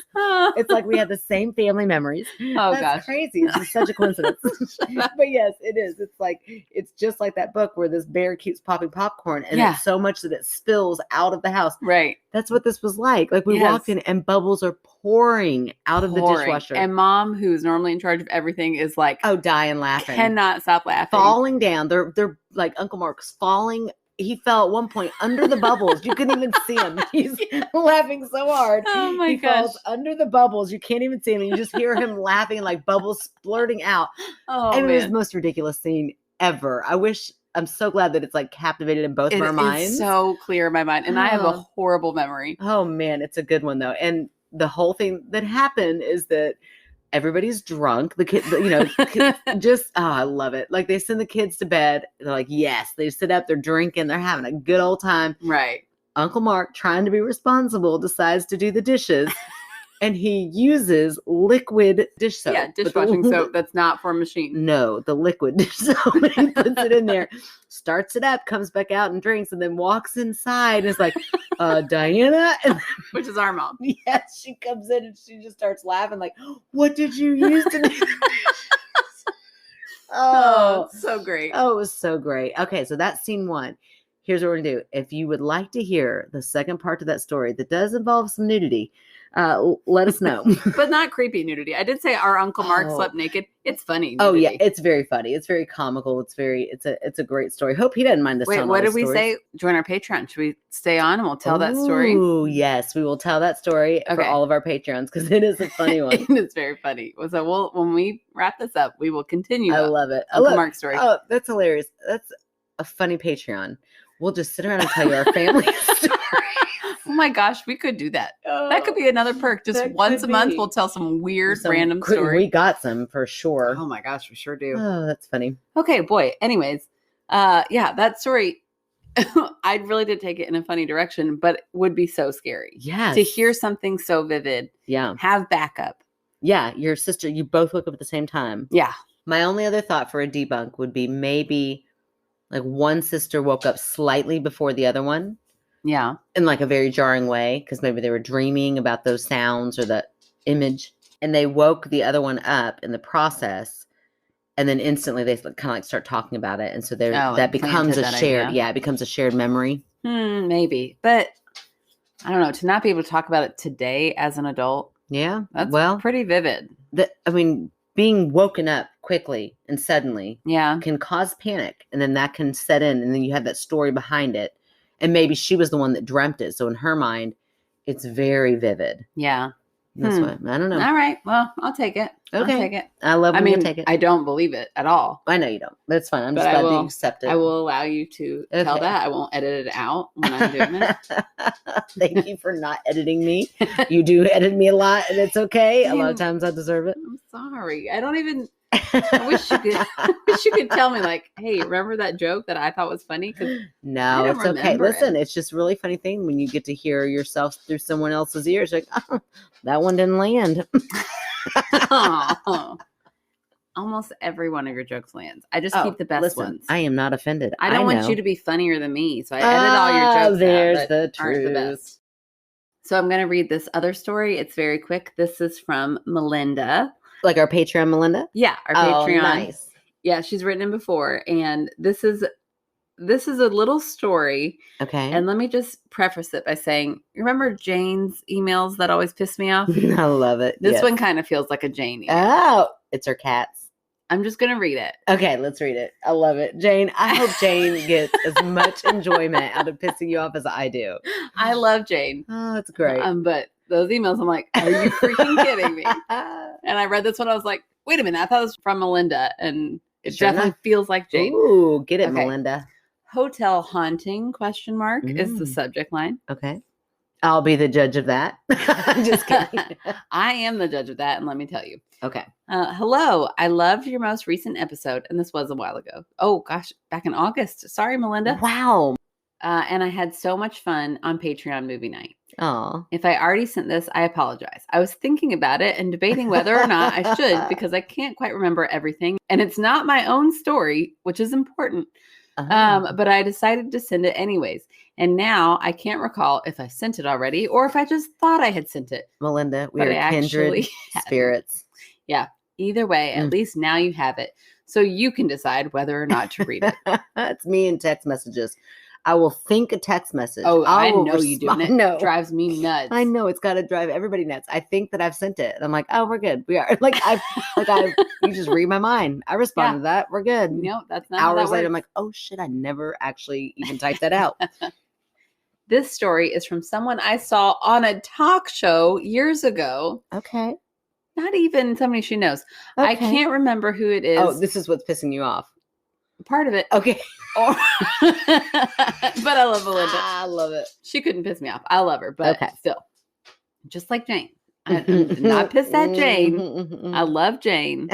It's like we had the same family memories. Oh, That's crazy. It's just such a coincidence. But yes, it is. It's just like that book where this bear keeps popping popcorn and it's so much that it spills out of the house. Right. That's what this was like. Like we walked in and bubbles are pouring out of the dishwasher. And Mom, who's normally in charge of everything, is like, dying laughing. Cannot stop laughing. Falling down. They're like Uncle Mark's falling. He fell at one point under the bubbles. You couldn't even see him. He's laughing so hard. Oh my gosh. He falls under the bubbles. You can't even see him. And you just hear him laughing and like bubbles splurting out. Oh, and it was the most ridiculous scene ever. I'm so glad that it's like captivated in both of our minds. It's so clear in my mind. And I have a horrible memory. Oh man, it's a good one though. And the whole thing that happened is that everybody's drunk. The kids, I love it. Like they send the kids to bed. They're like, yes, they sit up, they're drinking, they're having a good old time. Right. Uncle Mark, trying to be responsible, decides to do the dishes. And he uses liquid dish soap. Yeah, dishwashing soap that's not for a machine. No, the liquid dish soap. He puts it in there, starts it up, comes back out and drinks, and then walks inside and is like, Diana? Which is our mom. Yes, she comes in and she just starts laughing like, what did you use to do the dishes? Oh, so great. Oh, it was so great. Okay, so that's scene 1. Here's what we're going to do. If you would like to hear the second part of that story that does involve some nudity, let us know. But not creepy nudity. I did say our Uncle Mark slept naked. It's funny. Nudity. Oh yeah, it's very funny. It's very comical. It's a great story. Hope he doesn't mind this. Wait, what did we say? Join our Patreon. Should we stay on and we'll tell that story? Oh yes, we will tell that story for all of our Patreons because it is a funny one. It is very funny. So when we wrap this up, we will continue. I love it. Uncle Mark's story. Oh, that's hilarious. That's a funny Patreon. We'll just sit around and tell you our family story. Oh my gosh, we could do that. That could be another perk. Just once a month, we'll tell some weird random story. We got some for sure. Oh my gosh, we sure do. Oh, that's funny. Okay, boy. Anyways, that story, I really did take it in a funny direction, but would be so scary. Yeah. To hear something so vivid. Yeah. Have backup. Yeah. Your sister, you both woke up at the same time. Yeah. My only other thought for a debunk would be maybe like one sister woke up slightly before the other one. Yeah. In like a very jarring way, because maybe they were dreaming about those sounds or the image, and they woke the other one up in the process, and then instantly they kind of like start talking about it, and so that becomes a shared, it becomes a shared memory. Maybe, but I don't know. To not be able to talk about it today as an adult, that's pretty vivid. Being woken up quickly and suddenly, can cause panic, and then that can set in, and then you have that story behind it. And maybe she was the one that dreamt it. So in her mind, it's very vivid. Yeah. That's why. I don't know. All right. Well, I'll take it. Okay. I'll take it. I love when you take it. I don't believe it at all. I know you don't. That's fine. I'm just glad that you accept it. I will allow you to tell that. I won't edit it out when I'm doing it. Thank you for not editing me. You do edit me a lot, and it's okay. A lot of times I deserve it. I'm sorry. I don't even... I wish you could tell me like, hey, remember that joke that I thought was funny? No, it's okay. Listen, it's just a really funny thing when you get to hear yourself through someone else's ears. Like, oh, that one didn't land. almost every one of your jokes lands. I just Oh, keep the best listen, ones. I am not offended. I don't want know. you to be funnier than me, so I edit all your jokes There's out the that aren't the truth. best. So I'm going to read this other story. It's very quick. This is from Melinda. Like our Patreon, Melinda? Yeah, our Patreon. Nice. Yeah, she's written in before, and this is a little story. Okay. And let me just preface it by saying, remember Jane's emails that always piss me off? I love it. This one kind of feels like a Jane email. Oh, it's her cats. I'm just going to read it. Okay, let's read it. I love it. Jane, I hope Jane gets as much enjoyment out of pissing you off as I do. I love Jane. Oh, that's great. But those emails, I'm like, are you freaking kidding me? And I read this one. I was like, wait a minute. I thought it was from Melinda. And it definitely feels like Jane. Ooh, get it, Melinda. Hotel haunting, ? Is the subject line. Okay. I'll be the judge of that. I'm just kidding. I am the judge of that. And let me tell you. Okay. Hello. I loved your most recent episode. And this was a while ago. Oh, gosh. Back in August. Sorry, Melinda. Wow. And I had so much fun on Patreon movie night. Oh. If I already sent this, I apologize. I was thinking about it and debating whether or not I should because I can't quite remember everything. And it's not my own story, which is important. But I decided to send it anyways. And now I can't recall if I sent it already or if I just thought I had sent it. Melinda, we are kindred spirits. Yeah. Either way, at least now you have it. So you can decide whether or not to read it. It's me in text messages. I will think a text message. Oh, I know you do. It no. drives me nuts. I know it's got to drive everybody nuts. I think that I've sent it. And I'm like, oh, we're good. We are. You just read my mind. I respond to that. We're good. No, that's not Hours later, I'm like, oh shit, I never actually even typed that out. This story is from someone I saw on a talk show years ago. Okay. Not even somebody she knows. Okay. I can't remember who it is. Oh, this is what's pissing you off. Part of it. Okay. But I love Melinda. I love it. She couldn't piss me off. I love her, but still. Just like Jane. I'm not pissed at Jane. I love Jane.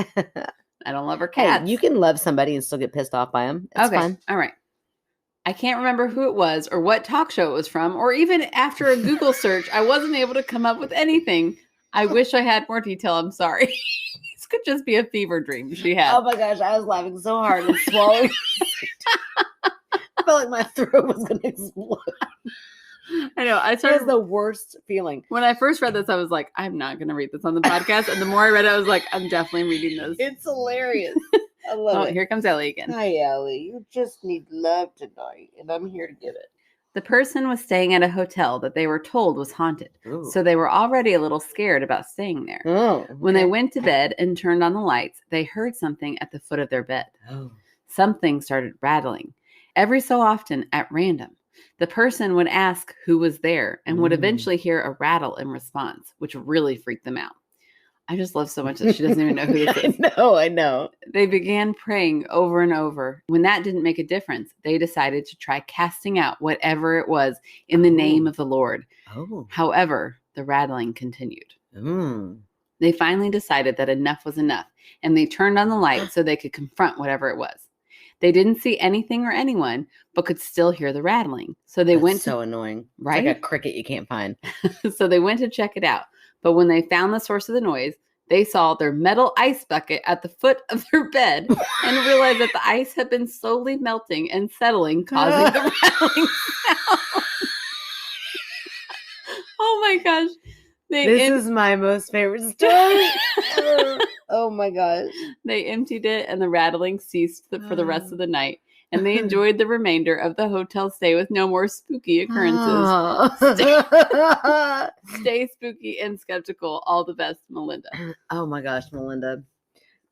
I don't love her cats. Hey, you can love somebody and still get pissed off by them. It's fun. All right. I can't remember who it was or what talk show it was from, or even after a Google search, I wasn't able to come up with anything. I wish I had more detail. I'm sorry. This could just be a fever dream she had. Oh my gosh, I was laughing so hard and swallowing. I felt like my throat was going to explode. I know. It was the worst feeling. When I first read this, I was like, I'm not going to read this on the podcast. And the more I read it, I was like, I'm definitely reading this. It's hilarious. I love it. Here comes Ellie again. Hi, Ellie. You just need love tonight, and I'm here to give it. The person was staying at a hotel that they were told was haunted. Ooh. So they were already a little scared about staying there. Oh, okay. When they went to bed and turned on the lights, they heard something at the foot of their bed. Oh. Something started rattling. Every so often, at random, the person would ask who was there and would eventually hear a rattle in response, which really freaked them out. I just love so much that she doesn't even know who this is. I know. They began praying over and over. When that didn't make a difference, they decided to try casting out whatever it was in the name of the Lord. Oh. However, the rattling continued. Mm. They finally decided that enough was enough, and they turned on the light so they could confront whatever it was. They didn't see anything or anyone, but could still hear the rattling. So they went so annoying. Right? It's like a cricket you can't find. So they went to check it out. But when they found the source of the noise, they saw their metal ice bucket at the foot of their bed and realized that the ice had been slowly melting and settling, causing the rattling sound. Oh my gosh. This is my most favorite story ever. Oh my gosh. They emptied it and the rattling ceased for the rest of the night. And they enjoyed the remainder of the hotel stay with no more spooky occurrences. Stay spooky and skeptical. All the best, Melinda. Oh my gosh, Melinda.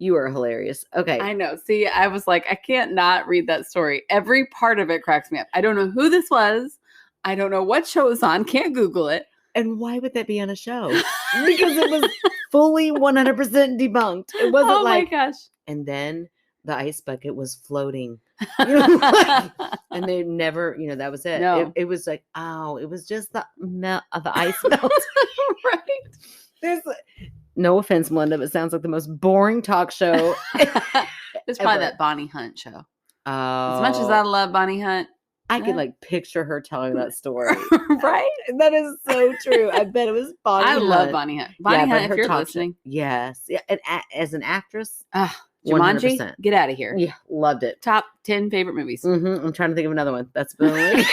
You are hilarious. Okay. I know. See, I was like, I can't not read that story. Every part of it cracks me up. I don't know who this was. I don't know what show it's on. Can't Google it. And why would that be on a show? Because it was fully 100% debunked. It wasn't oh my gosh. And then the ice bucket was floating. And they never, that was it. No. It was like, it was just the ice melt. Right. No offense, Melinda, but it sounds like the most boring talk show. It's probably that Bonnie Hunt show. As much as I love Bonnie Hunt, I can picture her telling that story. Right? That is so true. I bet it was Bonnie Hunt. I love Bonnie Hunt. Bonnie Hunt, if you're listening. Yes. Yeah. And as an actress, Jumanji, 100%. get out of here. Yeah, loved it. Top 10 favorite movies. I'm trying to think of another one. That's been like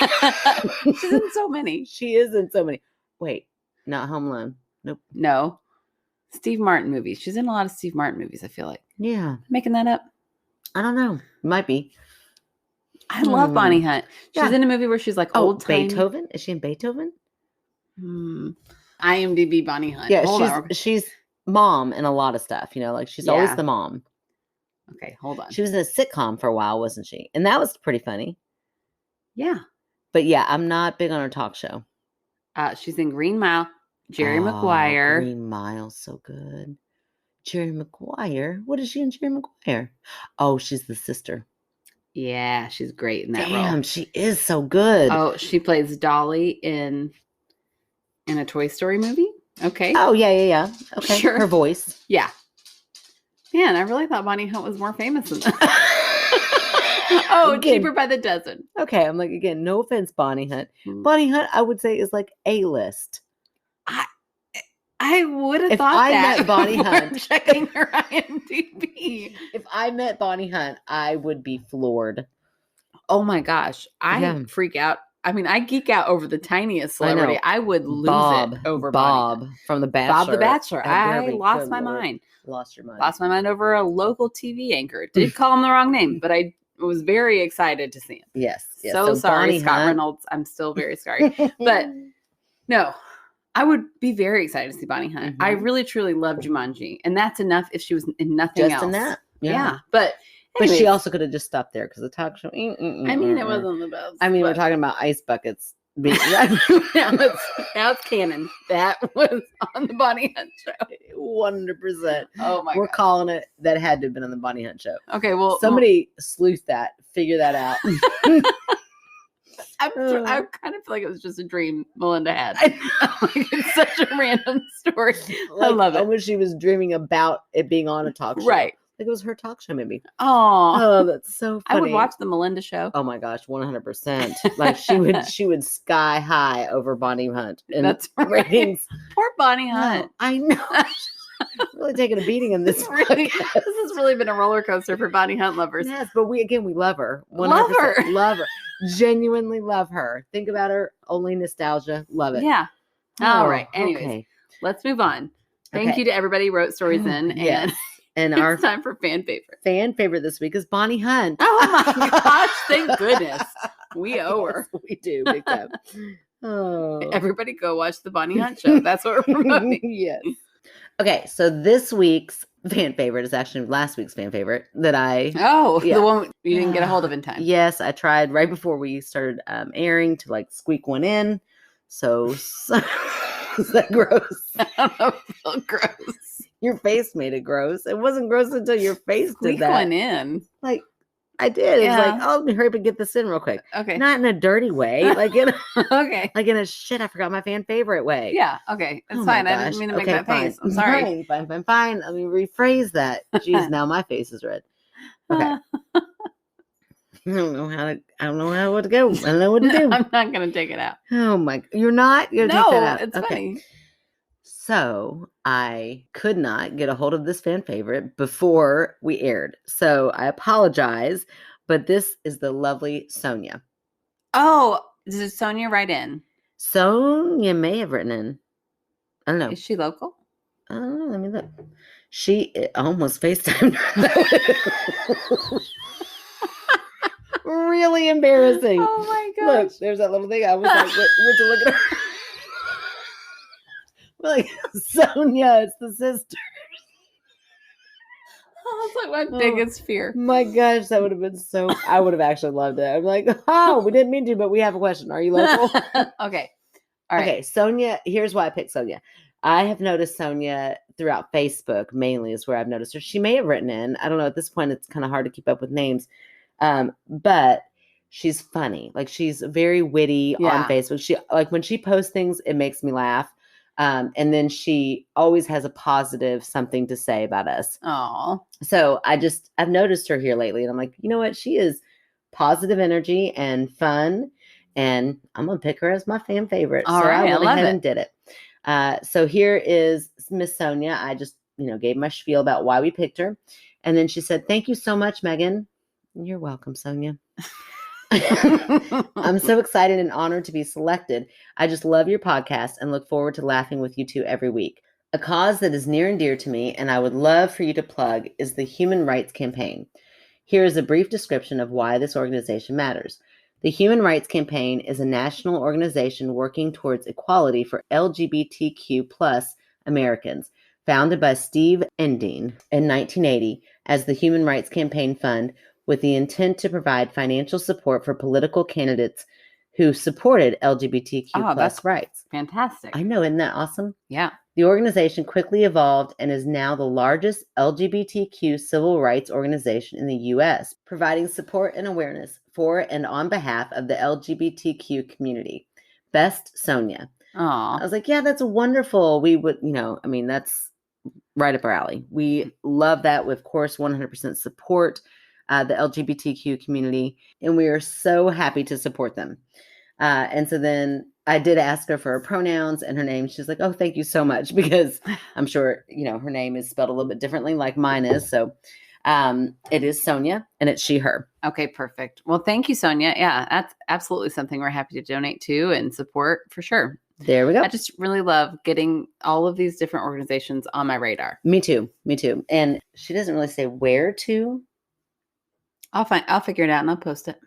She's in so many. She is in so many. Wait, not Home Alone. Nope. No. Steve Martin movies. She's in a lot of Steve Martin movies, I feel like. Yeah. Making that up? I don't know. Might be. I love Bonnie Hunt. She's in a movie where she's like old time. Beethoven? Is she in Beethoven? IMDb Bonnie Hunt. Yeah, she's mom in a lot of stuff, like she's always the mom. Okay, hold on. She was in a sitcom for a while, wasn't she? And that was pretty funny. Yeah. But yeah, I'm not big on her talk show. She's in Green Mile. Jerry Maguire. Green Mile, so good. Jerry Maguire? What is she in Jerry Maguire? Oh, she's the sister. Yeah, she's great in that role. Damn, she is so good. Oh, she plays Dolly in a Toy Story movie? Okay. Oh, yeah. Okay, sure. Her voice. Yeah. Man, I really thought Bonnie Hunt was more famous than that. Again, Cheaper by the Dozen. Okay, I'm like, again, no offense, Bonnie Hunt. Bonnie Hunt, I would say, is like A-list. I would have thought I that met Bonnie Hunt. Checking her IMDb. If I met Bonnie Hunt, I would be floored. Oh my gosh. I freak out. I mean, I geek out over the tiniest celebrity. I would lose it over Bob from The Bachelor. Bob the Bachelor. I lost my mind. Lost your mind. Lost my mind over a local TV anchor. Did call him the wrong name, but I was very excited to see him. Yes. So sorry, Bonnie Scott Hunt. Reynolds. I'm still very sorry. But no, I would be very excited to see Bonnie Hunt. I really, truly love Jumanji. And that's enough if she was in nothing else. Just in that. Yeah. But anyways, she also could have just stopped there because the talk show. I mean, it wasn't the best. I mean, we're talking about ice buckets. Now it's canon. That was on the Bonnie Hunt show. 100%. Oh my God. We're calling it. That had to have been on the Bonnie Hunt show. Okay, well. Somebody sleuth that. Figure that out. I kind of feel like it was just a dream Melinda had. It's such a random story. I love it. When she was dreaming about it being on a talk show. Right. Like it was her talk show, maybe. Oh, that's so funny. I would watch the Melinda show. Oh my gosh, 100%. Like she would sky high over Bonnie Hunt. And that's ratings. Poor Bonnie Hunt. No, I know. Really taking a beating in this. This has really been a roller coaster for Bonnie Hunt lovers. Yes, but we love her. 100% love her. Love her. Genuinely love her. Think about her. Only nostalgia. Love it. Yeah. All right. Anyways, okay. Let's move on. Thank you to everybody who wrote stories in. Yes. And it's our time for fan favorite. Fan favorite this week is Bonnie Hunt. Oh my gosh! Thank goodness we owe her. Yes, we do. Big time. Oh, everybody go watch the Bonnie Hunt show. That's what we're promoting. Yes. Okay, so this week's fan favorite is actually last week's fan favorite that I. Oh, the one you didn't get a hold of in time. Yes, I tried right before we started airing to like squeak one in. So is that gross? I don't know if it felt gross. Your face made it gross. It wasn't gross until your face did that. One in. Like I did. Yeah. It was like, oh, let me hurry up and get this in real quick. Okay. Not in a dirty way. Like in okay. Like in a shit, I forgot my fan favorite way. Yeah. Okay. It's fine. I didn't mean to make that face. I'm sorry. Fine. Let me rephrase that. Jeez, now my face is red. Okay. I don't know what to go. I don't know what to do. I'm not gonna take it out. Oh my! You're not. You're gonna take that out. It's funny. So I could not get a hold of this fan favorite before we aired. So I apologize, but this is the lovely Sonia. Oh, did Sonia write in? Sonia may have written in. I don't know. Is she local? I don't know. Let me look. She almost FaceTimed. Really embarrassing. Oh my gosh. Look, there's that little thing. I was like, went to look at her. Like, Sonia, it's the sister. Oh, it's like my biggest fear. My gosh, that would have been so. I would have actually loved it. I'm like, oh, we didn't mean to, but we have a question. Are you local? Okay. All right. Okay, Sonia, here's why I picked Sonia. I have noticed Sonia throughout Facebook, mainly is where I've noticed her. She may have written in. I don't know. At this point, it's kind of hard to keep up with names. But she's funny. Like, she's very witty on Facebook. She, like, when she posts things, it makes me laugh. And then she always has a positive something to say about us. Oh, so I've noticed her here lately, and I'm like, you know what? She is positive energy and fun, and I'm gonna pick her as my fan favorite. All right, I went love ahead it. and did it. So here is Miss Sonia. I just gave my spiel about why we picked her. And then she said, "Thank you so much, Megan." You're welcome, Sonia. I'm so excited and honored to be selected. I just love your podcast and look forward to laughing with you two every week. A cause that is near and dear to me and I would love for you to plug is the Human Rights Campaign. Here is a brief description of why this organization matters. The Human Rights Campaign is a national organization working towards equality for LGBTQ+ Americans, founded by Steve Endine in 1980 as the Human Rights Campaign Fund, with the intent to provide financial support for political candidates who supported LGBTQ+ rights. Fantastic. I know, isn't that awesome? Yeah. The organization quickly evolved and is now the largest LGBTQ civil rights organization in the U.S., providing support and awareness for and on behalf of the LGBTQ community. Best, Sonia. Aw. I was like, yeah, that's wonderful. We would, that's right up our alley. We love that. We, of course, 100% support the LGBTQ community, and we are so happy to support them. And so then I did ask her for her pronouns and her name. She's like, "Oh, thank you so much," because I'm sure, her name is spelled a little bit differently like mine is. So it is Sonia and it's she, her. Okay, perfect. Well, thank you, Sonia. Yeah, that's absolutely something we're happy to donate to and support for sure. There we go. I just really love getting all of these different organizations on my radar. Me too. And she doesn't really say where to. I'll figure it out and I'll post it.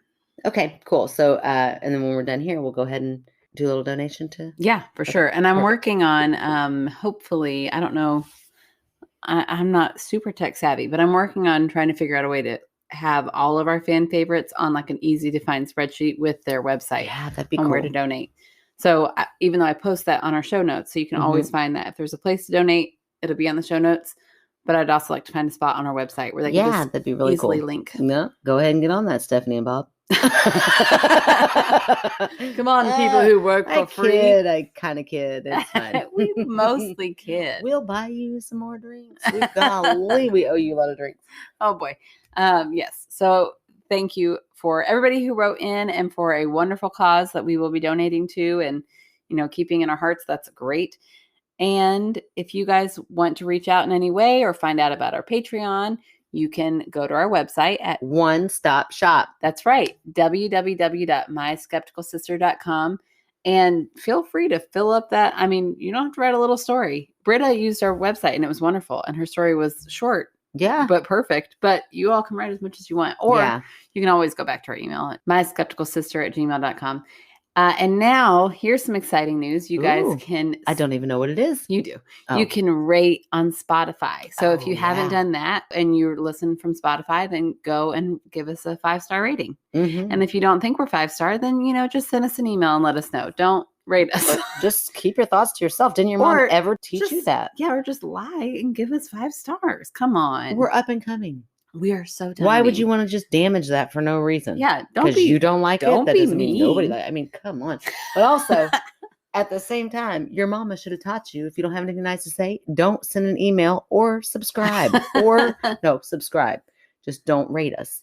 Okay, cool. So, and then when we're done here, we'll go ahead and do a little donation to. Yeah, for sure. And I'm working on, hopefully, I don't know, I'm not super tech savvy, but I'm working on trying to figure out a way to have all of our fan favorites on like an easy to find spreadsheet with their website. Yeah, that'd be on cool. Where to donate. So even though I post that on our show notes, so you can always find that if there's a place to donate, it'll be on the show notes. But I'd also like to find a spot on our website where they can just that'd be really easily cool. link. Yeah, go ahead and get on that, Stephanie and Bob. Come on, people who work for free. I kind of kid. It's fine. We mostly kid. We'll buy you some more drinks. Golly, we owe you a lot of drinks. Oh boy. Yes. So thank you for everybody who wrote in and for a wonderful cause that we will be donating to and, keeping in our hearts. That's great. And if you guys want to reach out in any way or find out about our Patreon, you can go to our website at One Stop Shop. That's right, www.myskepticalsister.com. And feel free to fill up that. I mean, you don't have to write a little story. Britta used our website and it was wonderful. And her story was short. Yeah. But perfect. But you all can write as much as you want. Or you can always go back to our email at myskepticalsister@gmail.com. And now here's some exciting news. You guys can. I don't even know what it is. You do. Oh. You can rate on Spotify. So if you haven't done that and you're listening from Spotify, then go and give us a 5-star rating. And if you don't think we're 5-star, then, just send us an email and let us know. Don't rate us. Just keep your thoughts to yourself. Didn't your mom ever teach you that? Yeah, or just lie and give us 5 stars. Come on. We're up and coming. We are so tiny. Why would you want to just damage that for no reason? Yeah, because you don't like it. That doesn't mean nobody mean. I mean, come on. But also, at the same time, your mama should have taught you if you don't have anything nice to say, don't send an email or subscribe. Subscribe. Just don't rate us.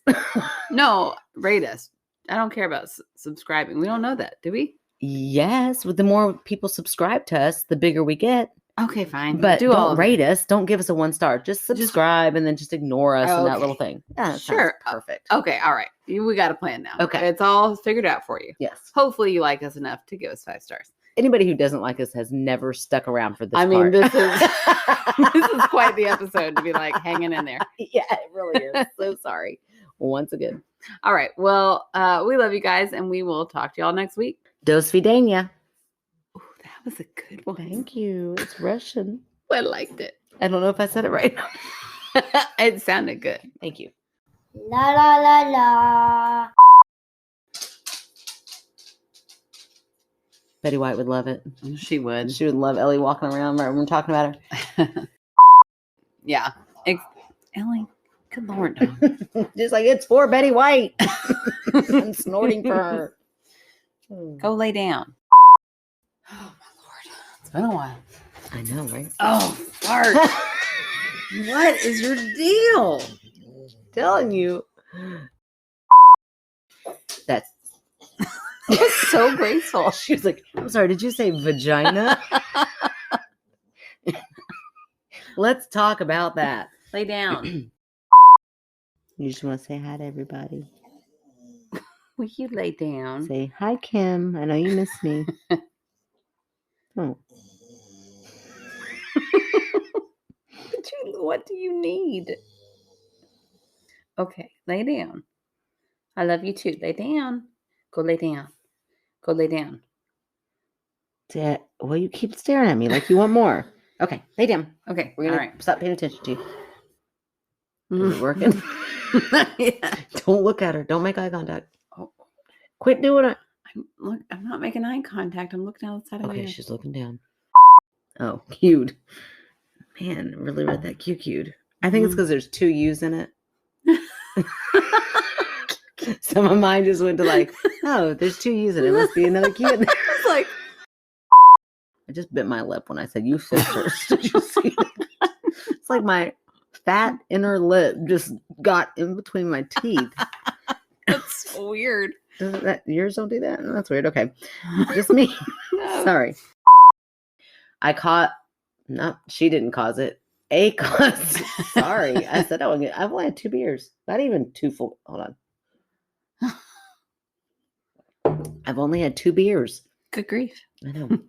No, rate us. I don't care about subscribing. We don't know that, do we? Yes. With the more people subscribe to us, the bigger we get. Okay, fine. But don't rate us. Don't give us a 1-star. Just subscribe and then just ignore us in that little thing. Yeah, sure. Perfect. Okay. All right. We got a plan now. Okay. It's all figured out for you. Yes. Hopefully you like us enough to give us 5 stars. Anybody who doesn't like us has never stuck around for this I mean, part. this is quite the episode to be like hanging in there. Yeah, it really is. So sorry. Once again. All right. Well, we love you guys and we will talk to y'all next week. Do svidaniya. Oh, that was a good one. Thank you. It's Russian. I liked it. I don't know if I said it right. It sounded good. Thank you. La la la la. Betty White would love it. She would. She would love Ellie walking around right when we're talking about her. Yeah. Ellie, good Lord. Just like, it's for Betty White. I'm snorting for her. Go lay down. Oh, my Lord. It's been a while. I know, right? Oh, fart. What is your deal? Telling you. That's so graceful. She was like, I'm sorry, did you say vagina? Let's talk about that. Lay down. You just want to say hi to everybody. Will you lay down? Say hi, Kim. I know you miss me. Oh. What do you need? Okay, lay down. I love you too. Lay down. Go lay down. Go lay down. Well, you keep staring at me like you want more. Okay, lay down. Okay, We're going all to stop paying attention to you. right. Is it working? Yeah. Don't look at her. Don't make eye contact. Oh, Quit doing it. I'm not making eye contact. I'm looking outside of my Okay, head. she's looking down. Oh, cute. Man, really read that cute. I think it's because there's 2 U's in it. So my mind just went to like, oh, there's 2 U's in it. Must be another Q in there. It's like, I just bit my lip when I said you sisters. Did you see that? It's like my fat inner lip just got in between my teeth. that's so weird. Yours don't do that? That's weird. Okay. Just me. Sorry. No, she didn't cause it. Sorry. I said I've only had 2 beers. Not even 2 full. Hold on. I've only had 2 beers. Good grief. I know.